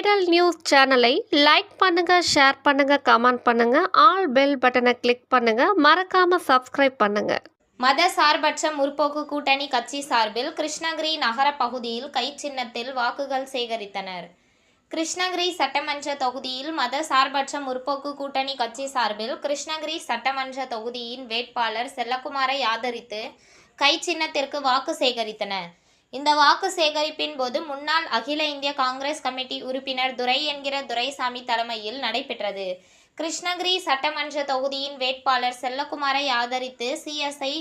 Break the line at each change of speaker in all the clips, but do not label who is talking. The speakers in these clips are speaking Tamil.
தேடல் நியூஸ் சேனலை லைக் பண்ணுங்க, ஷேர் பண்ணுங்க, கமெண்ட் பண்ணுங்க, ஆல் பெல் பட்டனை கிளிக் பண்ணுங்க, மறக்காம சப்ஸ்கிரைப் பண்ணுங்க.
மத சார்பற்ற முற்போக்கு கூட்டணி கட்சி சார்பில் கிருஷ்ணகிரி நகர பகுதியில் கை சின்னத்தில் வாக்குகள் சேகரித்தனர். கிருஷ்ணகிரி சட்டமன்ற தொகுதியில் மத சார்பற்ற முற்போக்கு கூட்டணி கட்சி சார்பில் கிருஷ்ணகிரி சட்டமன்ற தொகுதியின் வேட்பாளர் செல்லக்குமாரை ஆதரித்து கை சின்னத்திற்கு வாக்கு சேகரித்தனர். இந்த வாக்கு சேகரிப்பின் போது முன்னாள் அகில இந்திய காங்கிரஸ் கமிட்டி உறுப்பினர் துரை என்கிற துரைசாமி தலைமையில் நடைபெற்றது. கிருஷ்ணகிரி சட்டமன்ற தொகுதியின் வேட்பாளர் செல்லக்குமாரை ஆதரித்து சிஎஸ்ஐ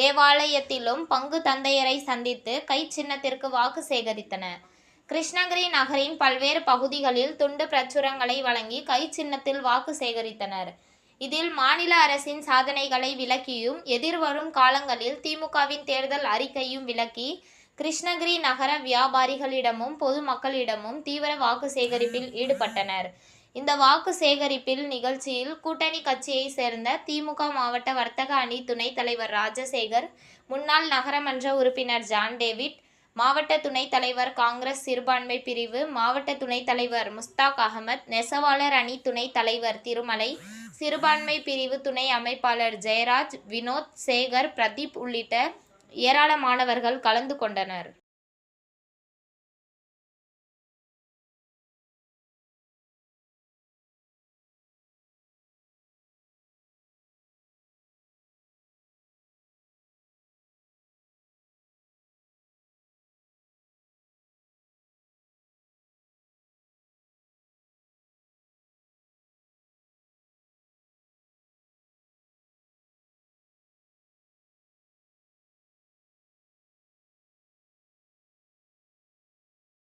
தேவாலயத்திலும் பங்கு தந்தையரை சந்தித்து கை சின்னத்திற்கு வாக்கு சேகரித்தனர். கிருஷ்ணகிரி நகரின் பல்வேறு பகுதிகளில் துண்டு பிரச்சுரங்களை வழங்கி கை சின்னத்தில் வாக்கு சேகரித்தனர். இதில் மாநில அரசின் சாதனைகளை விளக்கியும் எதிர்வரும் காலங்களில் திமுகவின் தேர்தல் அறிக்கையும் விளக்கி கிருஷ்ணகிரி நகர வியாபாரிகளிடமும் பொதுமக்களிடமும் தீவிர வாக்கு சேகரிப்பில் ஈடுபட்டனர். இந்த வாக்கு சேகரிப்பில் நிகழ்ச்சியில் கூட்டணி கட்சியை சேர்ந்த திமுக மாவட்ட வர்த்தக அணி துணைத் தலைவர் ராஜசேகர், முன்னாள் நகரமன்ற உறுப்பினர் ஜான் டேவிட், மாவட்ட துணைத் தலைவர் காங்கிரஸ் சிறுபான்மை பிரிவு மாவட்ட துணைத் தலைவர் முஸ்தாக் அகமது, நெசவாளர் அணி துணைத் தலைவர் திருமலை, சிறுபான்மை பிரிவு துணை அமைப்பாளர் ஜெயராஜ், வினோத், சேகர், பிரதீப் உள்ளிட்ட ஏராளமானவர்கள் கலந்து கொண்டனர்.